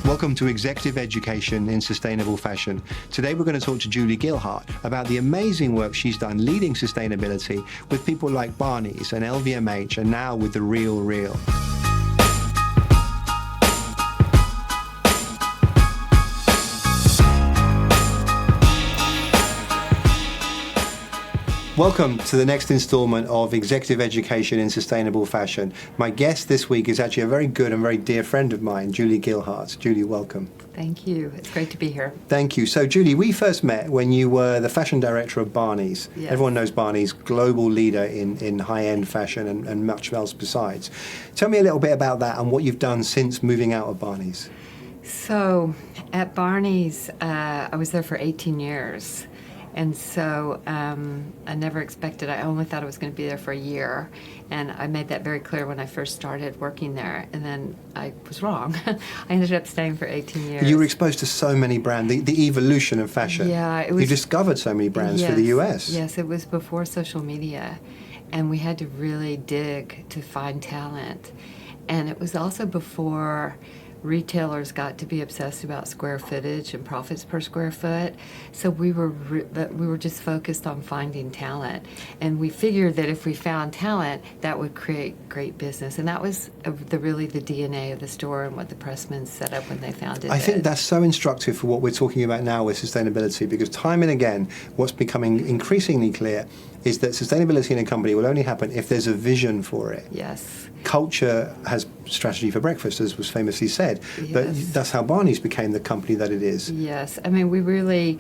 Welcome to Executive Education in Sustainable Fashion. Today we're going to talk to Julie Gilhart about the amazing work she's done leading sustainability with people like Barney's and LVMH and now with The Real Real. Welcome to the next installment of Executive Education in Sustainable Fashion. My guest this week is actually a very good and very dear friend of mine, Julie Gilhart. Julie, welcome. Thank you. It's great to be here. Thank you. So, Julie, we first met when you were the fashion director of Barney's. Yes. Everyone knows Barney's, global leader in high-end fashion and much else besides. Tell me a little bit about that and what you've done since moving out of Barney's. So, at Barney's, I was there for 18 years. And so I never expected, I only thought I was going to be there for a year. And I made that very clear when I first started working there. And then I was wrong. I ended up staying for 18 years. You were exposed to so many brands, the evolution of fashion. Yeah, it was. You discovered so many brands for the US. Yes, it was before social media. And we had to really dig to find talent. And it was also before retailers got to be obsessed about square footage and profits per square foot. So we were just focused on finding talent. And we figured that if we found talent, that would create great business. And that was really the DNA of the store and what the pressmen set up when they founded it. I think that's so instructive for what we're talking about now with sustainability, because time and again, what's becoming increasingly clear is that sustainability in a company will only happen if there's a vision for it. Yes. Culture has strategy for breakfast, as was famously said, Yes. but that's how Barney's became the company that it is. Yes, I mean, we read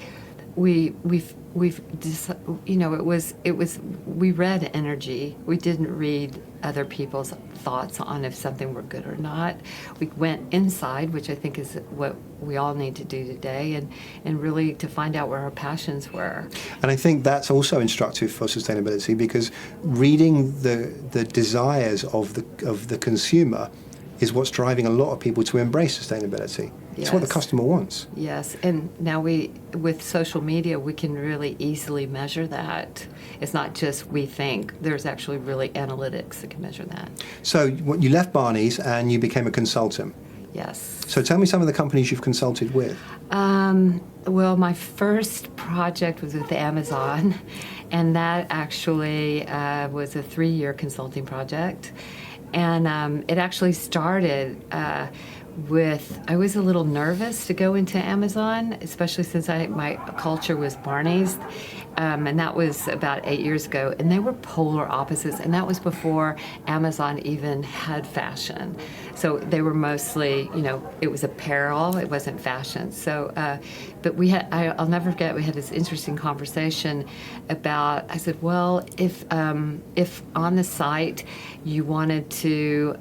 energy. We didn't read other people's thoughts on if something were good or not. We went inside, which I think is what we all need to do today, and really to find out where our passions were. And I think that's also instructive for sustainability, because reading the desires of the consumer is what's driving a lot of people to embrace sustainability. Yes. It's what the customer wants. Yes, and now with social media, we can really easily measure that. It's not just we think. There's actually really analytics that can measure that. So you left Barney's and you became a consultant. Yes. So tell me some of the companies you've consulted with. Well, my first project was with Amazon, and that actually was a 3-year consulting project. And it actually started I was a little nervous to go into Amazon, especially since my culture was Barney's. And that was about 8 years ago. And they were polar opposites. And that was before Amazon even had fashion. So they were mostly, it was apparel. It wasn't fashion. So, but I'll never forget, we had this interesting conversation about, I said, well, if on the site you wanted to,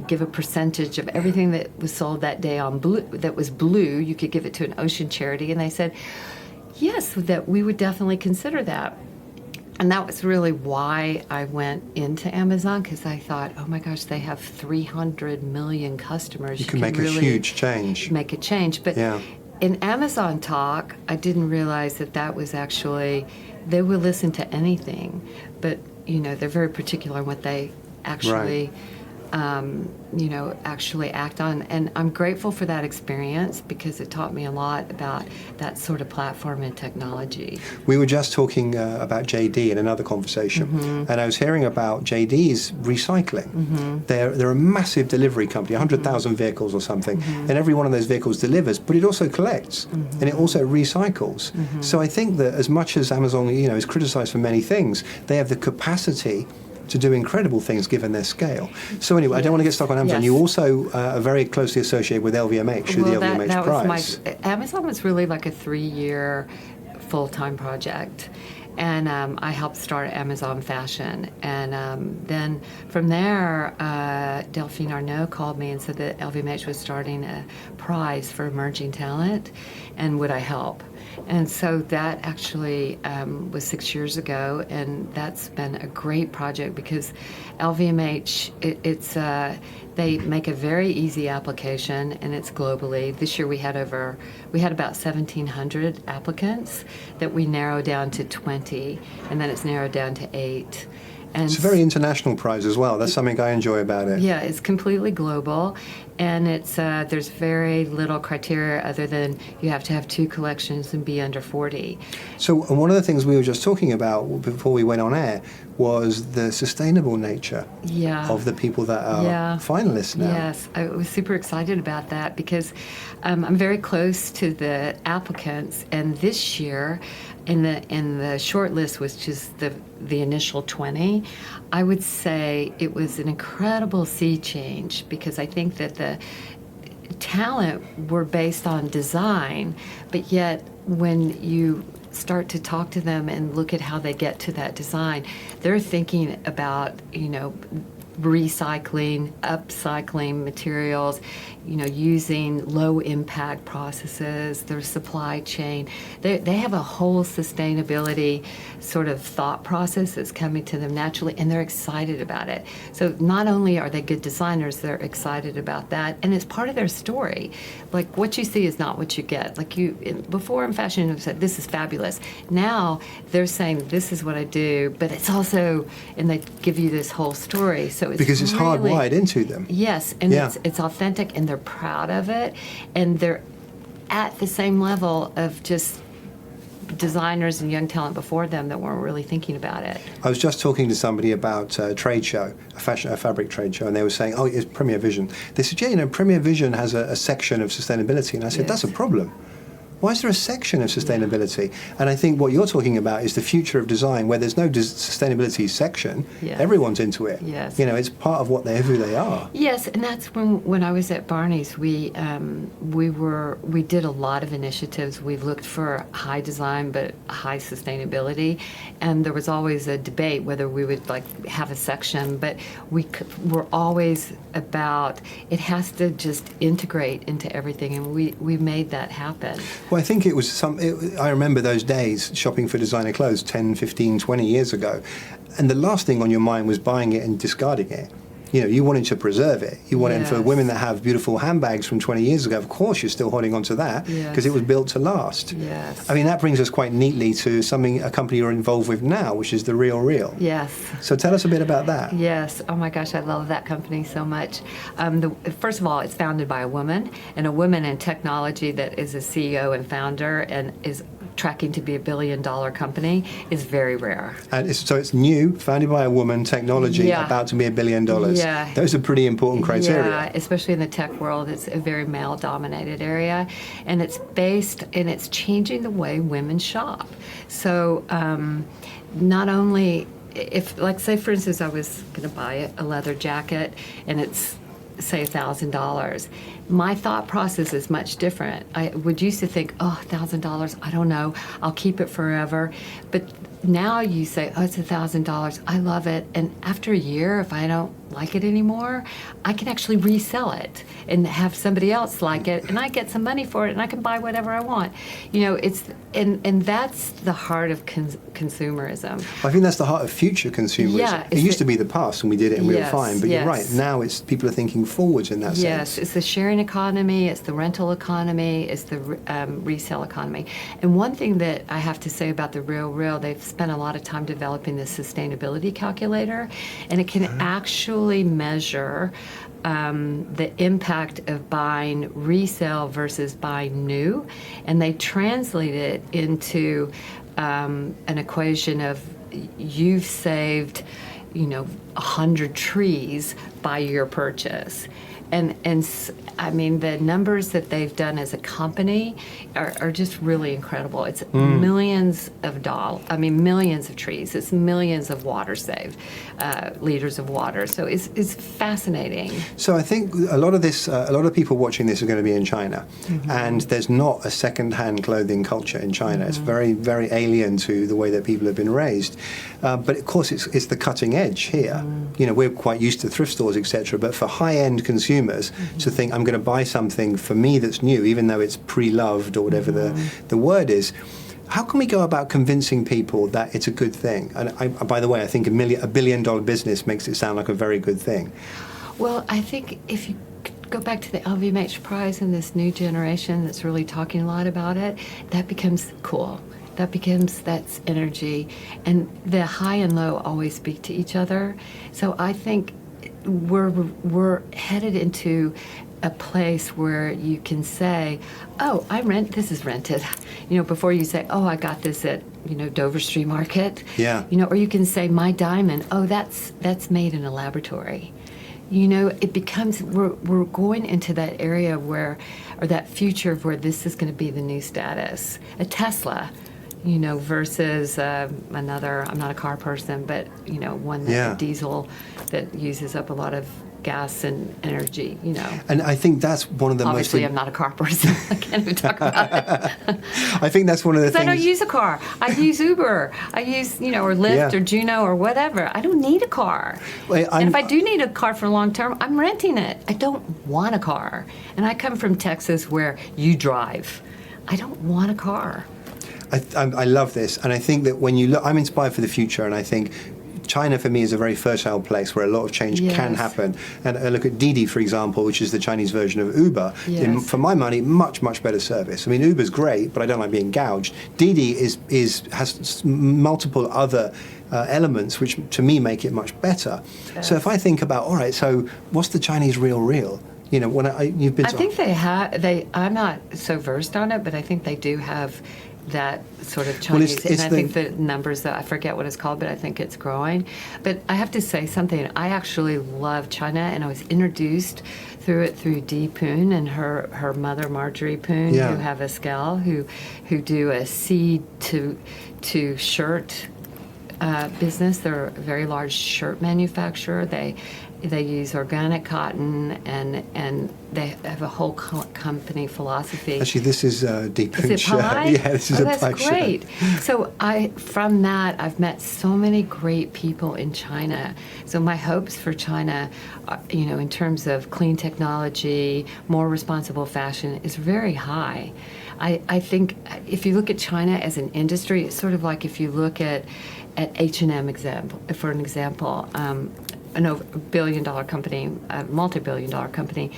give a percentage of everything that was sold that day that was blue, you could give it to an ocean charity. And they said, yes, that we would definitely consider that. And that was really why I went into Amazon, because I thought, oh my gosh, they have 300 million customers. You can make really a huge change. Make a change. But yeah. In Amazon talk, I didn't realize that was actually, they will listen to anything, but they're very particular on what they actually actually act on. And I'm grateful for that experience, because it taught me a lot about that sort of platform and technology. We were just talking about JD in another conversation, and I was hearing about JD's recycling. They're a massive delivery company, 100,000 vehicles or something, and every one of those vehicles delivers, but it also collects, and it also recycles. So I think that as much as Amazon is criticized for many things, they have the capacity to do incredible things given their scale. So anyway, I don't want to get stuck on Amazon. Yes. You also are very closely associated with LVMH, through the LVMH that Prize. Amazon was really like a 3-year full-time project. And I helped start Amazon Fashion. And then from there, Delphine Arnault called me and said that LVMH was starting a prize for emerging talent, and would I help? And so that actually was 6 years ago, and that's been a great project, because LVMH, they make a very easy application, and it's globally. This year we had about 1,700 applicants that we narrowed down to 20, and then it's narrowed down to 8. And it's a very international prize as well. That's something I enjoy about it. yeah, it's completely global, and it's there's very little criteria other than you have to have 2 collections and be under 40. So one of the things we were just talking about before we went on air was the sustainable nature of the people that are finalists now. Yes, I was super excited about that because I'm very close to the applicants, and this year in the short list, which is the initial 20, I would say it was an incredible sea change because I think that the talent were based on design, but yet when you start to talk to them and look at how they get to that design, they're thinking about, recycling, upcycling materials, using low impact processes, their supply chain. They have a whole sustainability sort of thought process that's coming to them naturally, and they're excited about it. So not only are they good designers, they're excited about that, and it's part of their story. Like, what you see is not what you get. Like, before in fashion, you said, this is fabulous. Now they're saying, this is what I do, but it's also, and they give you this whole story. So it's because it's really hardwired into them. Yes, and it's authentic, and they're proud of it, and they're at the same level of just designers and young talent before them that weren't really thinking about it. I was just talking to somebody about a trade show, a fabric trade show, and they were saying, oh, it's Premier Vision. They said, yeah, Premier Vision has a section of sustainability, and I said, that's a problem. Why is there a section of sustainability? And I think what you're talking about is the future of design, where there's no sustainability section. Everyone's into it. Yes. It's part of who they are. Yes, and that's when I was at Barney's, we did a lot of initiatives. We looked for high design but high sustainability, and there was always a debate whether we would have a section, but we're always about it has to just integrate into everything, and we made that happen. Well, I think it was I remember those days shopping for designer clothes 10, 15, 20 years ago, and the last thing on your mind was buying it and discarding it. You wanted to preserve it. You wanted, for women that have beautiful handbags from 20 years ago, of course you're still holding on to that because it was built to last. Yes. I mean, that brings us quite neatly to a company you're involved with now, which is The Real Real. Yes. So tell us a bit about that. Yes. Oh my gosh, I love that company so much. First of all, it's founded by a woman, and a woman in technology that is a CEO and founder and is tracking to be $1 billion company is very rare. And so it's new, founded by a woman, technology, about to be $1 billion. Yeah. Those are pretty important criteria. Yeah, especially in the tech world. It's a very male-dominated area, and it's changing the way women shop. So not only, say for instance, I was going to buy a leather jacket, and it's say $1,000. My thought process is much different. I would used to think, $1,000, I don't know, I'll keep it forever. But now you say, it's $1,000, I love it. And after a year, if I don't like it anymore, I can actually resell it and have somebody else like it, and I get some money for it, and I can buy whatever I want. It's and that's the heart of consumerism. I think that's the heart of future consumerism. Yeah, it used to be the past, and we did it, and we were fine. But you're right. Now people are thinking forwards in that sense. Yes, it's the sharing economy, it's the rental economy, it's the resale economy. And one thing that I have to say about The Real Real, they've spent a lot of time developing the sustainability calculator, and it can actually measure the impact of buying resale versus buying new, and they translate it into an equation of you've saved 100 trees by your purchase. And I mean, the numbers that they've done as a company are just really incredible. It's millions of millions of trees. It's millions of water saved, liters of water. So it's fascinating. So I think a lot of people watching this are going to be in China, and there's not a second-hand clothing culture in China. It's very, very alien to the way that people have been raised. But of course, it's the cutting edge here. We're quite used to thrift stores, etc. But for high-end consumers to think, I'm going to buy something for me that's new, even though it's pre-loved or whatever the word is, how can we go about convincing people that it's a good thing? And by the way, I think $1 billion business makes it sound like a very good thing. Well, I think if you go back to the LVMH prize and this new generation that's really talking a lot about it, that becomes cool. that's energy. And the high and low always speak to each other. So I think we're headed into a place where you can say, oh, this is rented. Before you say, oh, I got this at, Dover Street Market. Yeah. Or you can say, my diamond, oh, that's made in a laboratory. It becomes, we're going into that area or that future where this is going to be the new status. A Tesla, versus another, I'm not a car person, but, one that's a diesel that uses up a lot of gas and energy, And I think that's one of the Obviously, I'm not a car person. I can't even talk about it. I think that's one of the things. I don't use a car. I use Uber. I use, or Lyft or Juno or whatever. I don't need a car. And if I do need a car for long term, I'm renting it. I don't want a car. And I come from Texas where you drive. I don't want a car. I love this. And I think that when you look, I'm inspired for the future, and I think China, for me, is a very fertile place where a lot of change can happen. And I look at Didi, for example, which is the Chinese version of Uber. For my money, much, much better service. I mean, Uber's great, but I don't like being gouged. Didi has multiple other elements which, to me, make it much better. Yes. So if I think about, all right, so what's the Chinese real? When you've been. I think they have. I'm not so versed on it, but I think they do have that sort of Chinese, and I think the numbers, I forget what it's called, but I think it's growing. But I have to say something, I actually love China, and I was introduced through Dee Poon and her mother, Marjorie Poon, who have a scale, who do a seed to shirt business. They're a very large shirt manufacturer. They use organic cotton, and they have a whole company philosophy. Actually, this is Deep Is it pie? Yeah, this is a pie. That's great. So from that, I've met so many great people in China. So my hopes for China, in terms of clean technology, more responsible fashion, is very high. I think if you look at China as an industry, it's sort of like if you look at H&M for an example. A billion-dollar company, a multi-billion-dollar company,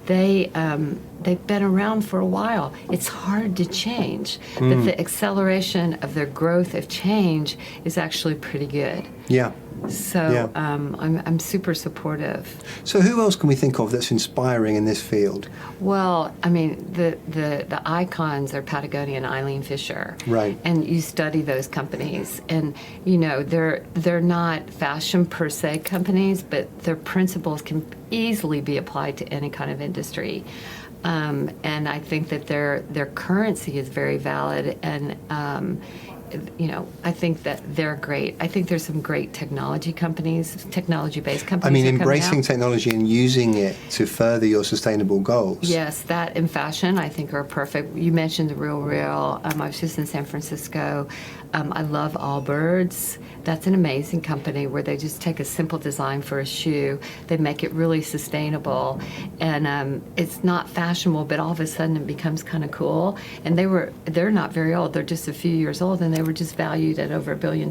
they've been around for a while. It's hard to change, but the acceleration of their growth of change is actually pretty good. Yeah. So I'm super supportive. So who else can we think of that's inspiring in this field? Well, I mean, the icons are Patagonia and Eileen Fisher. Right. And you study those companies, and they're not fashion per se companies, but their principles can easily be applied to any kind of industry. And I think that their currency is very valid, and I think that they're great. I think there's some great technology-based companies. I mean, embracing technology and using it to further your sustainable goals. Yes, that and fashion, I think, are perfect. You mentioned the Real. I was just in San Francisco. I love Allbirds. That's an amazing company where they just take a simple design for a shoe. They make it really sustainable, and it's not fashionable, but all of a sudden it becomes kind of cool. And they're not very old. They're just a few years old, and they were just valued at over $1 billion.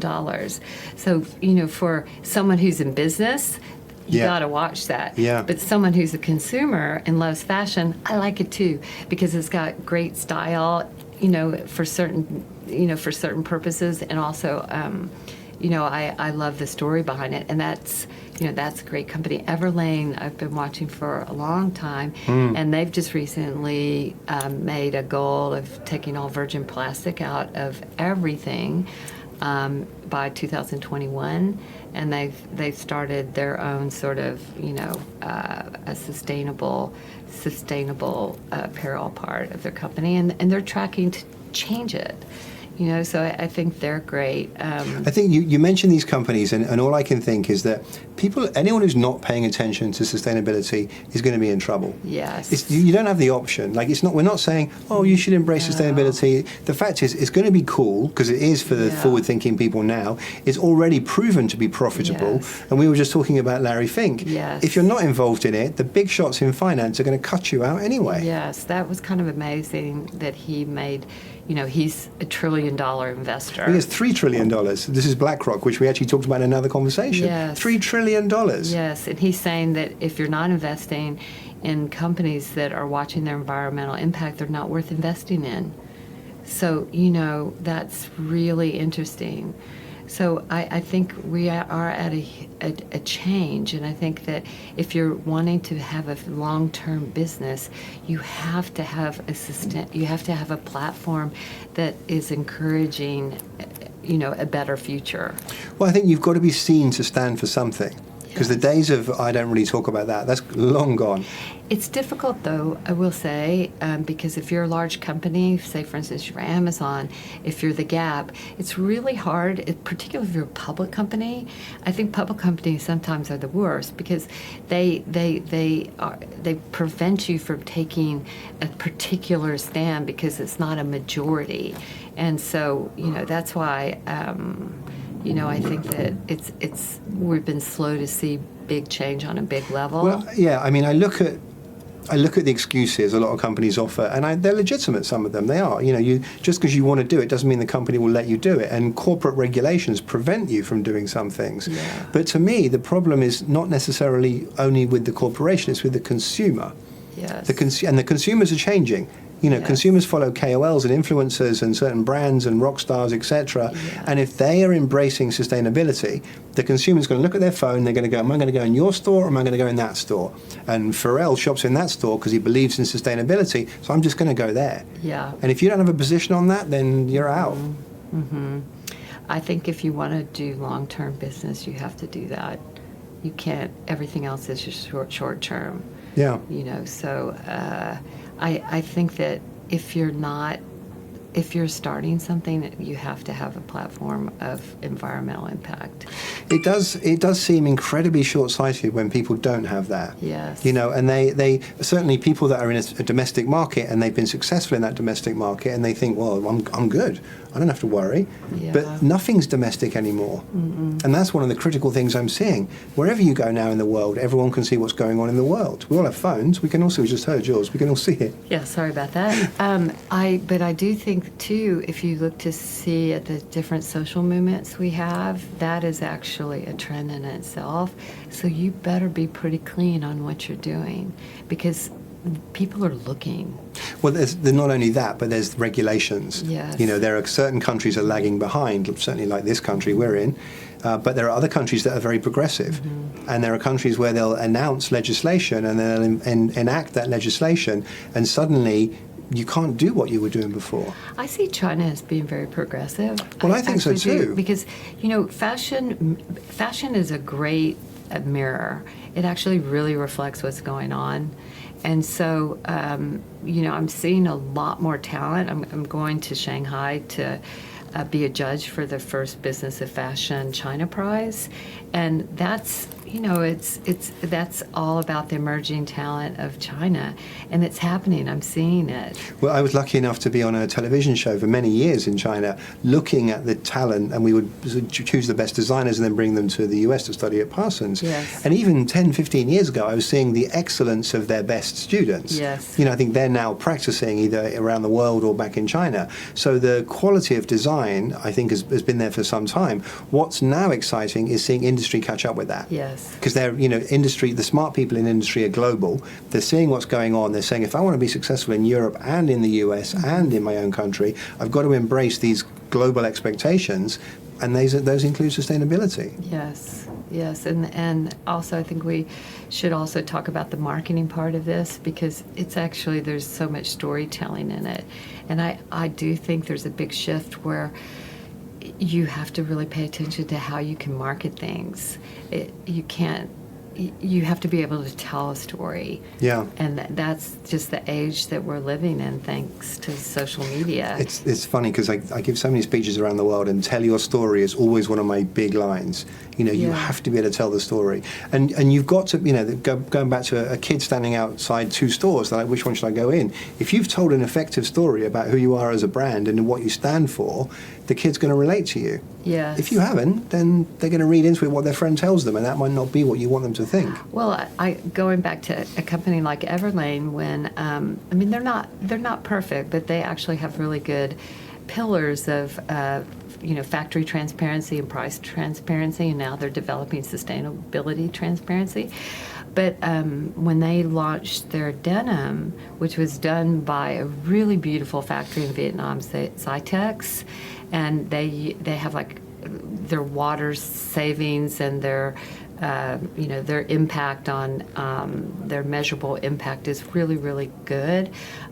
So, for someone who's in business, you got to watch that. Yeah. But someone who's a consumer and loves fashion, I like it too, because it's got great style, for certain purposes, and also, I love the story behind it, and that's a great company. Everlane, I've been watching for a long time, and they've just recently made a goal of taking all virgin plastic out of everything by 2021, and they've started their own sort of a sustainable apparel part of their company, and they're tracking to change it. So I think they're great. I think you mentioned these companies, and all I can think is that anyone who's not paying attention to sustainability is going to be in trouble. Yes. You don't have the option. We're not saying, oh, you should embrace sustainability. The fact is, it's going to be cool, because it is for the forward-thinking people now. It's already proven to be profitable. Yes. And we were just talking about Larry Fink. Yes. If you're not involved in it, the big shots in finance are going to cut you out anyway. Yes, that was kind of amazing that he made... he's a $1 trillion investor. He has $3 trillion. This is BlackRock, which we actually talked about in another conversation. Yes. $3 trillion. Yes, and he's saying that if you're not investing in companies that are watching their environmental impact, they're not worth investing in. So, that's really interesting. So I think we are at a change, and I think that if you're wanting to have a long-term business, you have to have you have to have a platform that is encouraging, a better future. Well, I think you've got to be seen to stand for something. Because the days of I don't really talk about that, that's long gone. It's difficult, though, I will say, because if you're a large company, say, for instance, you're Amazon, if you're the Gap, it's really hard, particularly if you're a public company. I think public companies sometimes are the worst because they prevent you from taking a particular stand because it's not a majority. And so, that's why... I think that we've been slow to see big change on a big level. Well, yeah, I mean, I look at the excuses a lot of companies offer, and they're legitimate. Some of them, they are. You just because you want to do it doesn't mean the company will let you do it, and corporate regulations prevent you from doing some things. Yeah. But to me, the problem is not necessarily only with the corporation; it's with the consumer. Yes. And the consumers are changing. Yes. Consumers follow KOLs and influencers and certain brands and rock stars, etc. Yes. And if they are embracing sustainability, the consumer's going to look at their phone, they're going to go, am I going to go in your store or am I going to go in that store? And Pharrell shops in that store because he believes in sustainability, so I'm just going to go there. Yeah. And if you don't have a position on that, then you're out. Mm-hmm. I think if you want to do long-term business, you have to do that. You can't, everything else is just short term. Yeah. So I think that if you're starting something, you have to have a platform of environmental impact. It does seem incredibly short-sighted when people don't have that. Yes. And they certainly people that are in a domestic market and they've been successful in that domestic market and they think, well, I'm good. I don't have to worry. Yeah. But nothing's domestic anymore. Mm-mm. And that's one of the critical things I'm seeing. Wherever you go now in the world, everyone can see what's going on in the world. We all have phones. We just heard yours. We can all see it. Yeah, sorry about that. But I do think, too, if you look to see at the different social movements we have, that is actually a trend in itself. So you better be pretty clean on what you're doing because people are looking. Well, there's not only that, but there's regulations. Yes. There are certain countries are lagging behind, certainly like this country we're in, but there are other countries that are very progressive. Mm-hmm. And there are countries where they'll announce legislation and they'll enact that legislation, and suddenly you can't do what you were doing before. I see China as being very progressive. Well, I think so too. Because, fashion is a great mirror. It actually really reflects what's going on. And so, I'm seeing a lot more talent. I'm going to Shanghai to be a judge for the first Business of Fashion China Prize. And that's, that's all about the emerging talent of China. And it's happening. I'm seeing it. Well, I was lucky enough to be on a television show for many years in China, looking at the talent, and we would choose the best designers and then bring them to the US to study at Parsons. Yes. And even 10, 15 years ago, I was seeing the excellence of their best students. Yes. I think they're now practicing either around the world or back in China. So the quality of design, I think, has been there for some time. What's now exciting is seeing industry catch up with that. Yes. Because they're, industry, the smart people in industry are global. They're seeing what's going on. They're saying, if I want to be successful in Europe and in the US and in my own country, I've got to embrace these global expectations, and those include sustainability. Yes, and also I think we should also talk about the marketing part of this, because it's actually, there's so much storytelling in it. And I do think there's a big shift where you have to really pay attention to how you can market things. You have to be able to tell a story. Yeah. And that's just the age that we're living in, thanks to social media. It's funny because I give so many speeches around the world, and tell your story is always one of my big lines. You have to be able to tell the story. And you've got to, going back to a kid standing outside two stores, they're like, which one should I go in? If you've told an effective story about who you are as a brand and what you stand for, the kid's going to relate to you. Yes. If you haven't, then they're going to read into it what their friend tells them, and that might not be what you want them to think. Well, going back to a company like Everlane, when they're not perfect, but they actually have really good pillars of factory transparency and price transparency, and now they're developing sustainability transparency. But when they launched their denim, which was done by a really beautiful factory in Vietnam, Zytex, and they have like their water savings and their impact on their measurable impact is really, really good.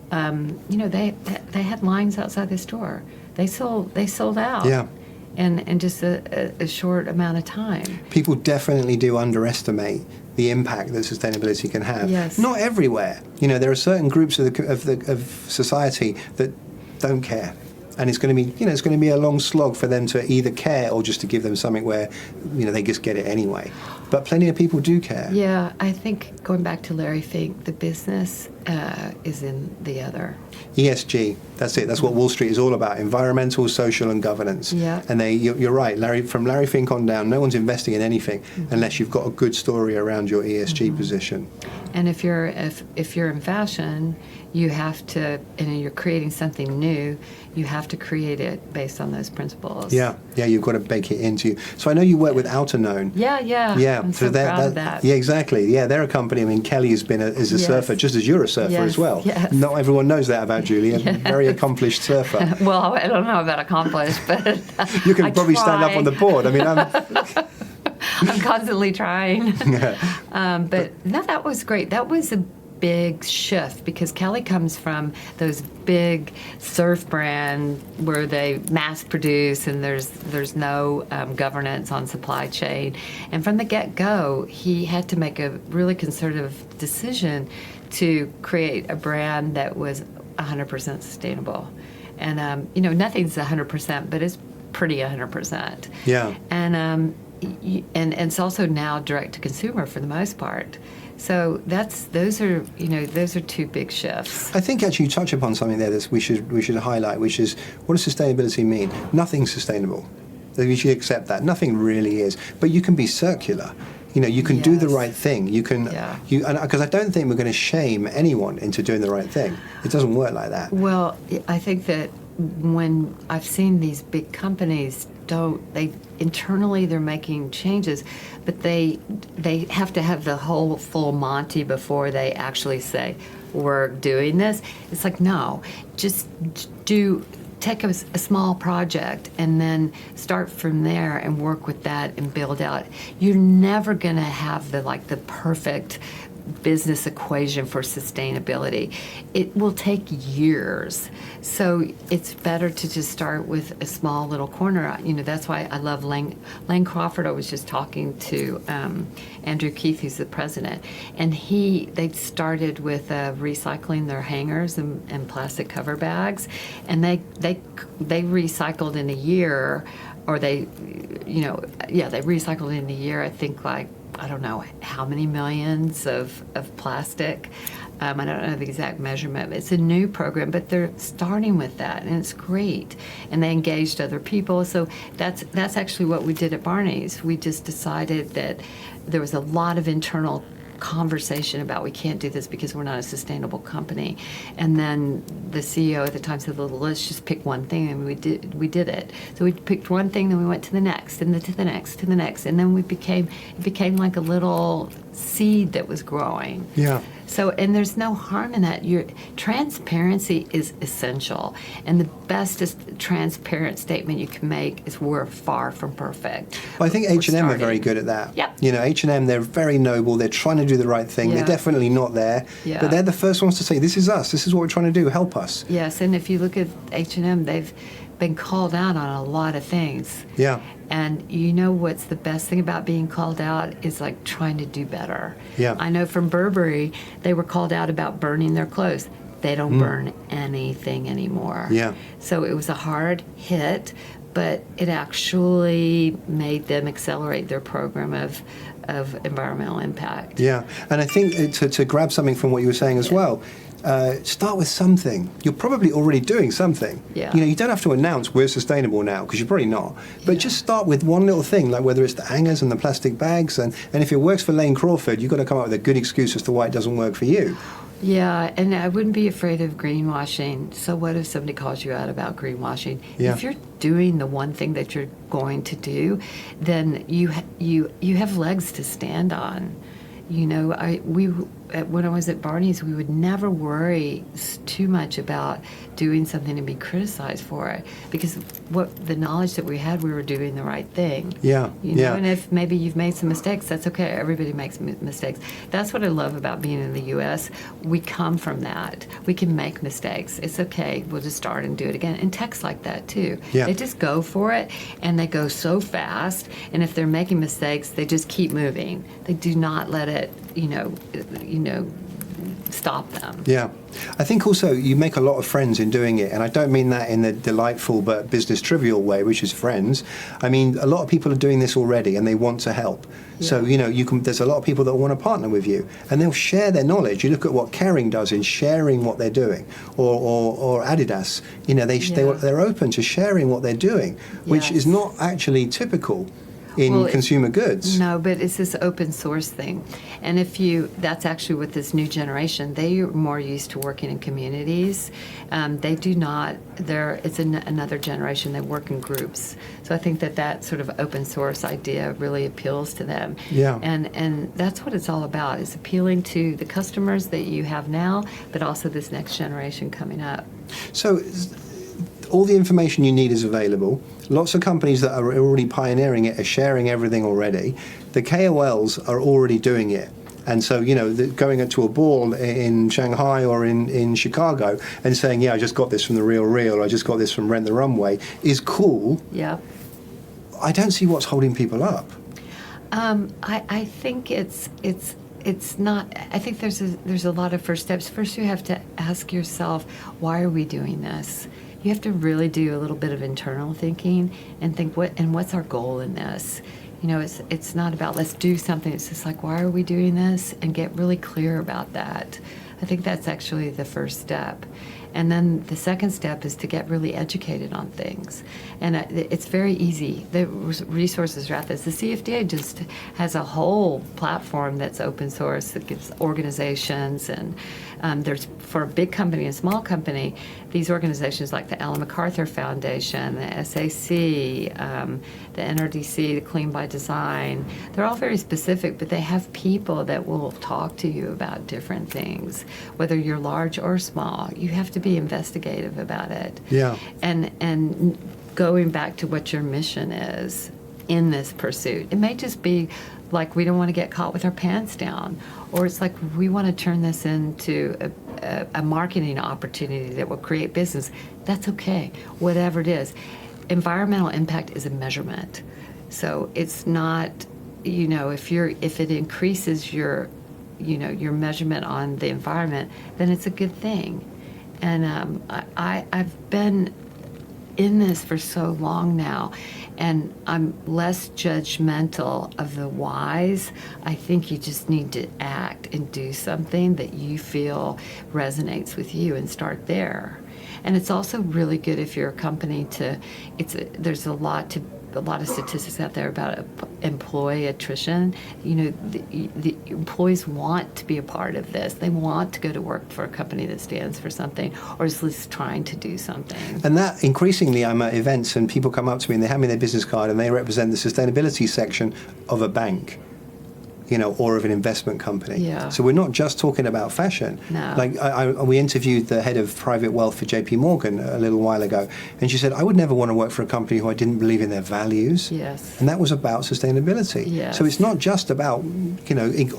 They had lines outside the store. They sold out. Yeah. In just a short amount of time. People definitely do underestimate the impact that sustainability can have. Yes. Not everywhere. There are certain groups of society that don't care. And it's going to be a long slog for them to either care or just to give them something where, they just get it anyway. But plenty of people do care. Yeah, I think going back to Larry Fink, the business is in the other. ESG, that's it. That's what Wall Street is all about: environmental, social, and governance. Yeah. And you're right, from Larry Fink on down, no one's investing in anything unless you've got a good story around your ESG position. And if you're in fashion, you have to, and you're creating something new, you have to create it based on those principles. Yeah, you've got to bake it into you. So I know you work with Outerknown. Yeah. I'm so proud of that. Yeah, exactly. Yeah, they're a company. I mean, Kelly is a surfer, just as you're a surfer as well. Yes. Not everyone knows that about Julie. A very accomplished surfer. Well, I don't know about accomplished, but you can probably stand up on the board. I mean, I'm constantly trying. But no, that was great. That was a big shift because Kelly comes from those big surf brand where they mass produce and there's no governance on supply chain. And from the get-go, he had to make a really conservative decision to create a brand that was 100% sustainable. And nothing's 100%, but it's pretty 100%. Yeah. And it's also now direct to consumer for the most part. So those are two big shifts. I think actually you touch upon something there that we should highlight, which is, what does sustainability mean? Nothing's sustainable. We should accept that. Nothing really is. But you can be circular. You can do the right thing. You can, because I don't think we're going to shame anyone into doing the right thing. It doesn't work like that. Well, I think that when I've seen these big companies internally they're making changes, but they have to have the whole full Monty before they actually say, we're doing this. It's like, no, just take a small project and then start from there and work with that and build out. You're never going to have the perfect business equation for sustainability. It will take years. So it's better to just start with a small little corner. That's why I love Lane Crawford. I was just talking to Andrew Keith, who's the president, and they started with recycling their hangers and plastic cover bags, and they recycled in a year, or they recycled in a year, I think, I don't know how many millions of plastic. I don't know the exact measurement. It's a new program, but they're starting with that, and it's great. And they engaged other people. So that's actually what we did at Barney's. We just decided that there was a lot of internal conversation about we can't do this because we're not a sustainable company. And then the CEO at the time said, well, let's just pick one thing, and we did it. So we picked one thing, then we went to the next, and to the next, to the next, and then it became like a little seed that was growing. Yeah. So, and there's no harm in that. Transparency is essential, and the bestest transparent statement you can make is we're far from perfect. Well, I think H&M are very good at that. Yep. H&M, they're very noble. They're trying to do the right thing. Yeah. They're definitely not there, Yeah. but they're the first ones to say, this is us. This is what we're trying to do. Help us. Yes, and if you look at H&M, they've been called out on a lot of things. Yeah. And what's the best thing about being called out is trying to do better. Yeah. I know from Burberry, they were called out about burning their clothes. They don't burn anything anymore. Yeah. So it was a hard hit, but it actually made them accelerate their program of environmental impact. Yeah, and I think to grab something from what you were saying as well, start with something. You're probably already doing something. Yeah. You don't have to announce we're sustainable now, because you're probably not. But just start with one little thing, like whether it's the hangers and the plastic bags, and if it works for Lane Crawford, you've got to come up with a good excuse as to why it doesn't work for you. Yeah, and I wouldn't be afraid of greenwashing. So what if somebody calls you out about greenwashing? Yeah. If you're doing the one thing that you're going to do, then you have legs to stand on. You know, when I was at Barney's, we would never worry too much about doing something and be criticized for it, because the knowledge that we had, we were doing the right thing. Yeah, you know, and if maybe you've made some mistakes, that's okay. Everybody makes mistakes. That's what I love about being in the U.S. We come from that. We can make mistakes. It's okay. We'll just start and do it again. And tech's like that too. Yeah. They just go for it, and they go so fast. And if they're making mistakes, they just keep moving. They do not let it, stop them. Yeah. I think also you make a lot of friends in doing it, and I don't mean that in the delightful but business trivial way, which is friends. I mean, a lot of people are doing this already and they want to help. Yeah. So, there's a lot of people that want to partner with you, and they'll share their knowledge. You look at what Kering does in sharing what they're doing, or Adidas, they're open to sharing what they're doing, which is not actually typical in consumer goods. No, but it's this open source thing. And that's actually with this new generation, they are more used to working in communities. They do not, it's another generation, they work in groups. So I think that sort of open source idea really appeals to them. Yeah. And that's what it's all about, is appealing to the customers that you have now, but also this next generation coming up. So all the information you need is available. Lots of companies that are already pioneering it are sharing everything already. The KOLs are already doing it. And so, going to a ball in Shanghai or in Chicago and saying, yeah, I just got this from The Real Real, or I just got this from Rent the Runway, is cool. Yeah. I don't see what's holding people up. I think it's not. I think there's a lot of first steps. First, you have to ask yourself, why are we doing this? You have to really do a little bit of internal thinking and think, what's our goal in this? It's not about let's do something. It's just like, why are we doing this? And get really clear about that. I think that's actually the first step. And then the second step is to get really educated on things. And it's very easy. The resources are out there. The CFDA just has a whole platform that's open source that gives organizations, and there's, for a big company and small company, these organizations like the Ellen MacArthur Foundation, the SAC, the NRDC, the Clean by Design, they're all very specific, but they have people that will talk to you about different things. Whether you're large or small, you have to be investigative about it. Yeah. And going back to what your mission is in this pursuit. It may just be like we don't want to get caught with our pants down, or it's like we want to turn this into a marketing opportunity that will create business. That's okay, whatever it is. Environmental impact is a measurement. So it's not, if it increases your measurement on the environment, then it's a good thing. And I've been in this for so long now, and I'm less judgmental of the whys. I think you just need to act and do something that you feel resonates with you and start there. And it's also really good if you're a company there's a lot of statistics out there about employee attrition. The employees want to be a part of this. They want to go to work for a company that stands for something, or is at least trying to do something. And that increasingly, I'm at events and people come up to me and they hand me their business card and they represent the sustainability section of a bank, or of an investment company. Yeah. So we're not just talking about fashion. No. Like we interviewed the head of private wealth for JP Morgan a little while ago, and she said, I would never want to work for a company who I didn't believe in their values. Yes. And that was about sustainability. Yes. So it's not just about,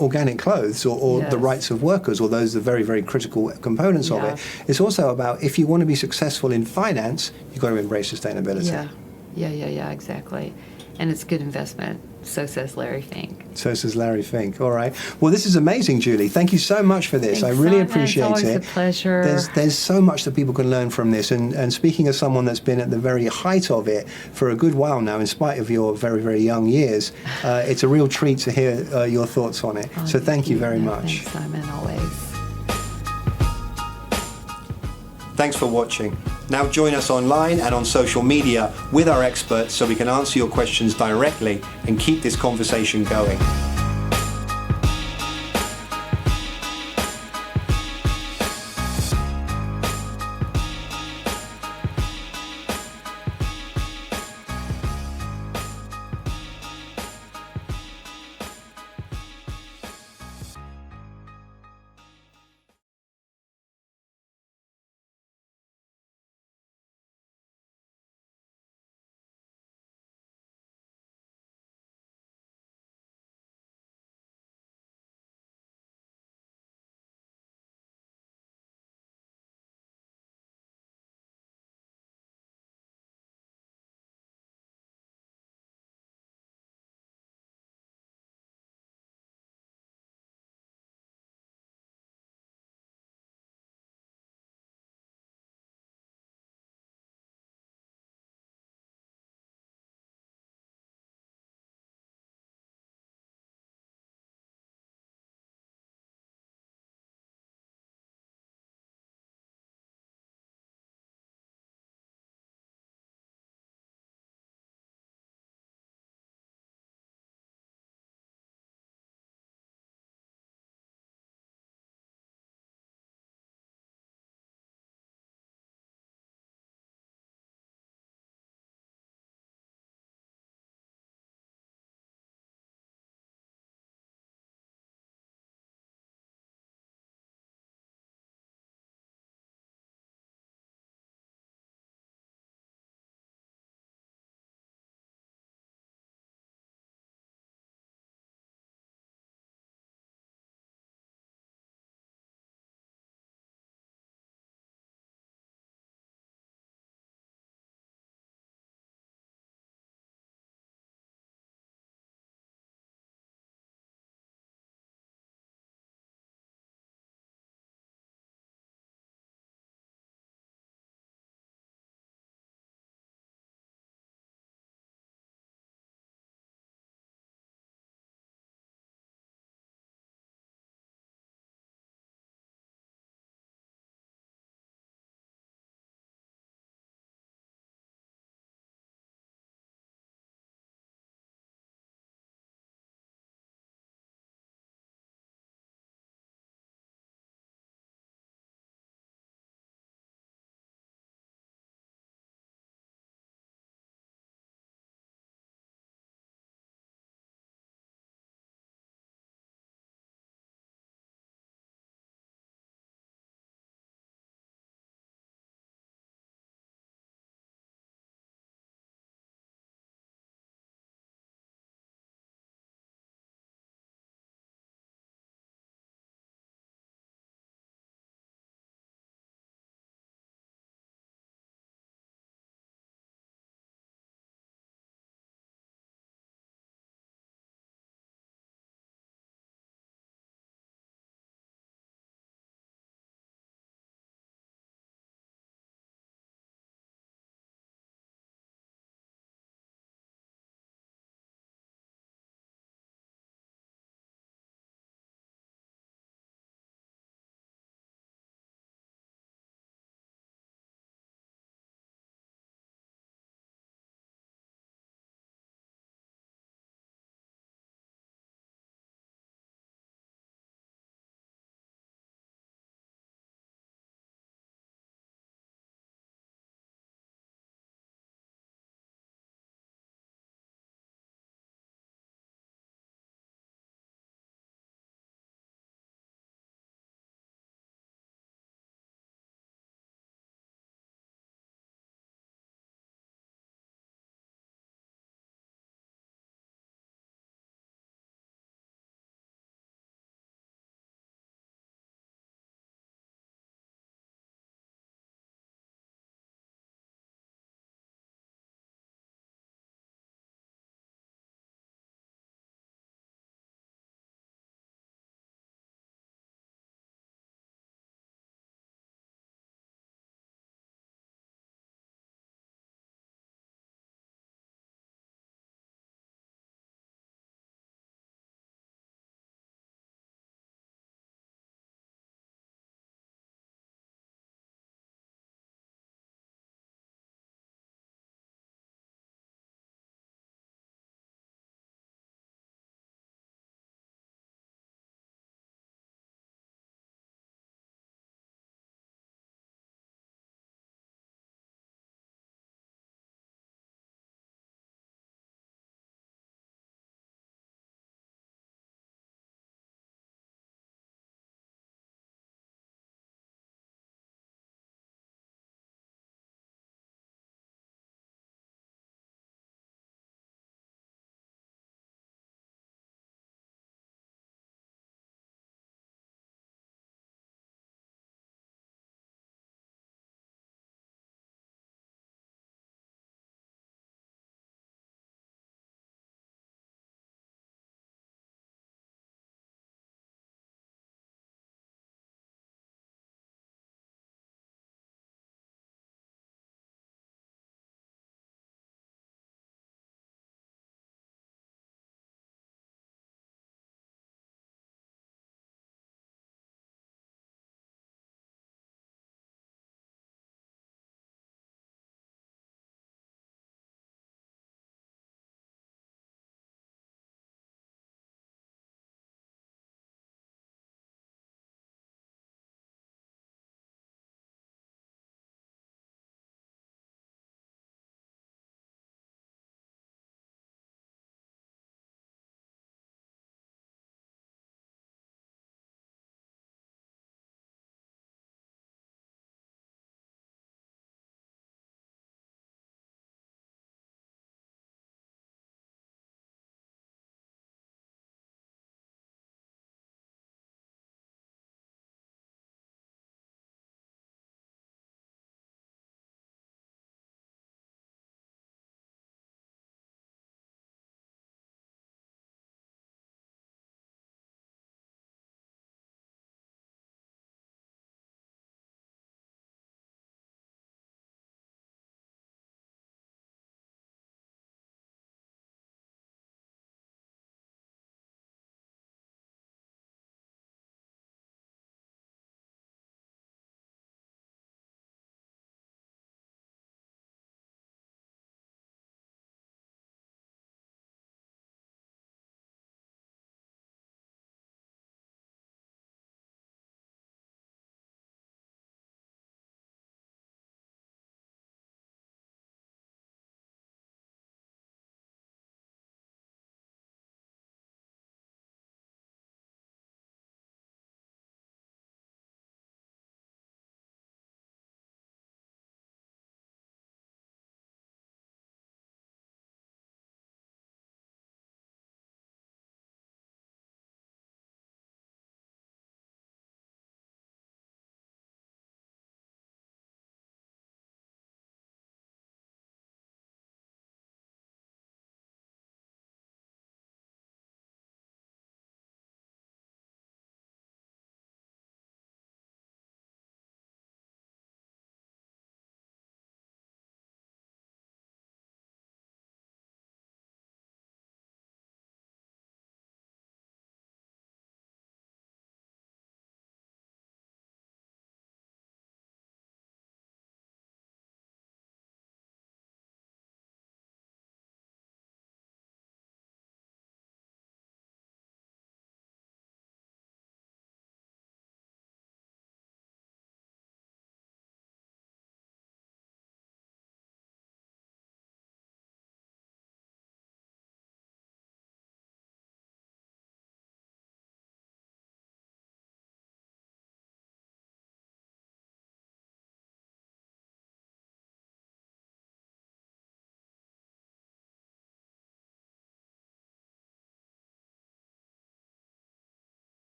organic clothes or Yes. the rights of workers, or those are very, very critical components of it. It's also about, if you want to be successful in finance, you've got to embrace sustainability. Yeah, exactly. And it's good investment. So says Larry Fink. So says Larry Fink. All right. Well, this is amazing, Julie. Thank you so much for this. Thanks, I really Simon. appreciate it's always it. a pleasure. There's so much that people can learn from this. And speaking as someone that's been at the very height of it for a good while now, in spite of your very, very young years, it's a real treat to hear your thoughts on it. So thank you very much. Thanks, Simon, always. Thanks for watching. Now join us online and on social media with our experts so we can answer your questions directly and keep this conversation going.